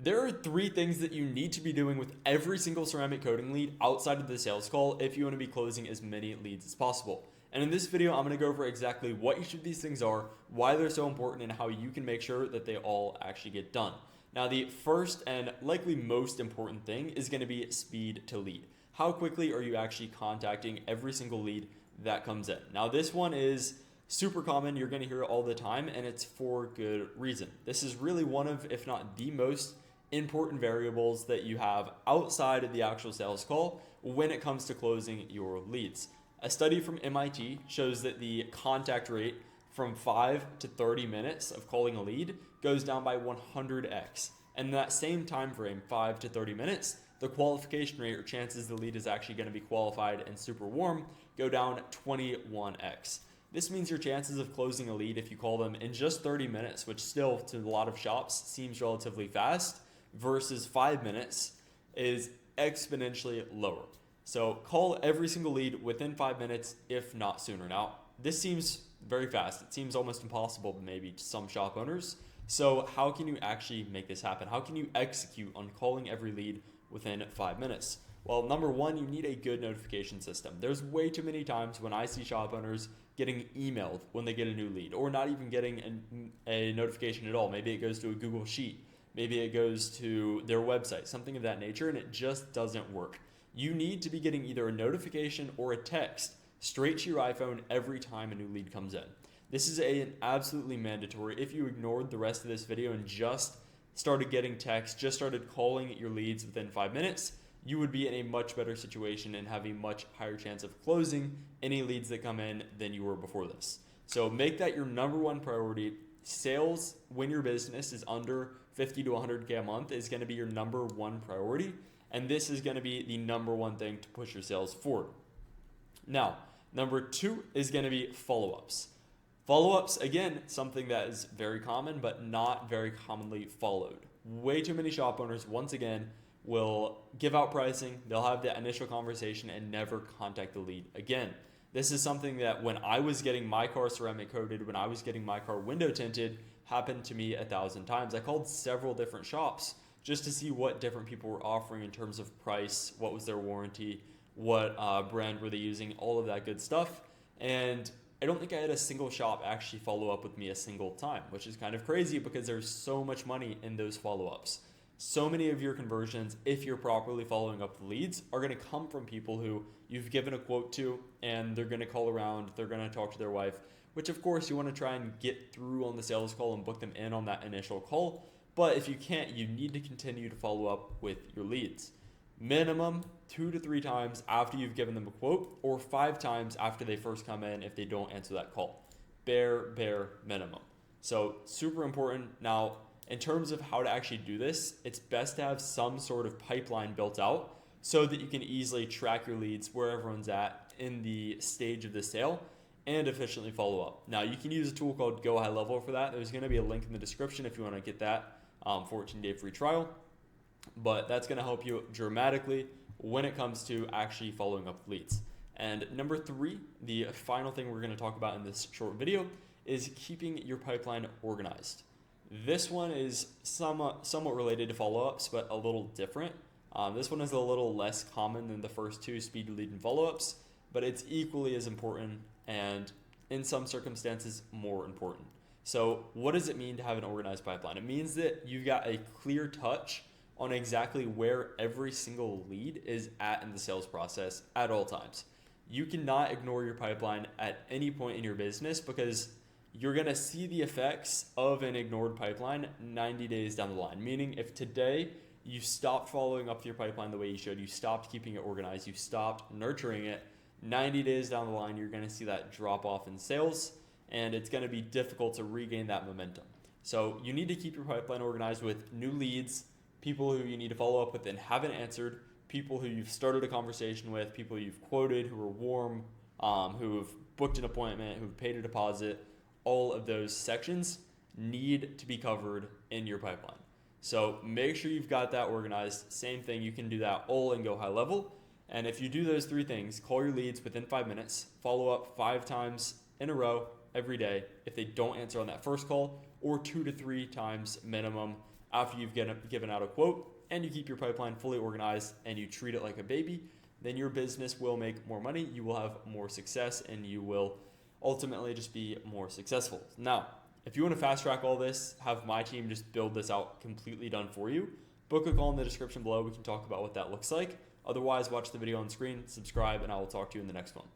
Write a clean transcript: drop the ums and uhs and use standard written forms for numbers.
There are three things that you need to be doing with every single ceramic coating lead outside of the sales call if you want to be closing as many leads as possible. And in this video, I'm going to go over exactly what each of these things are, why they're so important, and how you can make sure that they all actually get done. Now, the first and likely most important thing is going to be speed to lead. How quickly are you actually contacting every single lead that comes in? Now, this one is super common. You're going to hear it all the time, and it's for good reason. This is really one of, if not the most important variables that you have outside of the actual sales call when it comes to closing your leads. A study from MIT shows that the contact rate from 5 to 30 minutes of calling a lead goes down by 100x. And in that same time frame, 5 to 30 minutes, the qualification rate or chances the lead is actually going to be qualified and super warm go down 21x. This means your chances of closing a lead if you call them in just 30 minutes, which still to a lot of shops seems relatively fast, versus 5 minutes is exponentially lower. So call every single lead within 5 minutes, if not sooner. Now, this seems very fast. It seems almost impossible maybe to some shop owners. So how can you actually make this happen? How can you execute on calling every lead within 5 minutes? Well, number one, you need a good notification system. There's way too many times when I see shop owners getting emailed when they get a new lead, or not even getting a notification at all. Maybe it goes to a Google Sheet. Maybe it goes to their website, something of that nature, and it just doesn't work. You need to be getting either a notification or a text straight to your iPhone every time a new lead comes in. This is an absolutely mandatory. If you ignored the rest of this video and just started getting texts, just started calling your leads within 5 minutes, you would be in a much better situation and have a much higher chance of closing any leads that come in than you were before this. So make that your number one priority. Sales, when your business is under 50 to 100K a month, is going to be your number one priority. And this is going to be the number one thing to push your sales forward. Now, number two is going to be follow-ups. Follow-ups, again, something that is very common, but not very commonly followed. Way too many shop owners, once again, will give out pricing. They'll have that initial conversation and never contact the lead again. This is something that when I was getting my car ceramic coated, when I was getting my car window tinted, happened to me 1,000 times. I called several different shops just to see what different people were offering in terms of price, what was their warranty, what brand were they using, all of that good stuff. And I don't think I had a single shop actually follow up with me a single time, which is kind of crazy because there's so much money in those follow-ups. So many of your conversions, if you're properly following up the leads, are going to come from people who you've given a quote to, and they're going to call around, they're going to talk to their wife, which of course you want to try and get through on the sales call and book them in on that initial call. But if you can't, you need to continue to follow up with your leads. Minimum 2 to 3 times after you've given them a quote, or 5 times after they first come in if they don't answer that call. Bare minimum. So super important. Now, in terms of how to actually do this, it's best to have some sort of pipeline built out so that you can easily track your leads where everyone's at in the stage of the sale and efficiently follow up. Now, you can use a tool called Go High Level for that. There's going to be a link in the description if you want to get that 14-day free trial. But that's going to help you dramatically when it comes to actually following up leads. And number 3, the final thing we're going to talk about in this short video, is keeping your pipeline organized. This one is somewhat related to follow-ups, but a little different. This one is a little less common than the first 2, speed to lead and follow-ups, but it's equally as important and in some circumstances more important. So what does it mean to have an organized pipeline? It means that you've got a clear touch on exactly where every single lead is at in the sales process at all times. You cannot ignore your pipeline at any point in your business because you're going to see the effects of an ignored pipeline 90 days down the line. Meaning if today you stopped following up your pipeline the way you should, you stopped keeping it organized, you stopped nurturing it, 90 days down the line, you're going to see that drop off in sales, and it's going to be difficult to regain that momentum. So you need to keep your pipeline organized with new leads, people who you need to follow up with and haven't answered, people who you've started a conversation with, people you've quoted who are warm, who have booked an appointment, who've paid a deposit. All of those sections need to be covered in your pipeline. So make sure you've got that organized. Same thing, you can do that all in Go High Level. And if you do those 3 things, call your leads within 5 minutes, follow up 5 times in a row every day if they don't answer on that first call, or 2 to 3 times minimum after you've given out a quote and you keep your pipeline fully organized and you treat it like a baby, then your business will make more money, you will have more success, and you will ultimately just be more successful. Now, if you want to fast track all this, have my team just build this out completely done for you, book a call in the description below. We can talk about what that looks like. Otherwise, watch the video on screen, subscribe, and I will talk to you in the next one.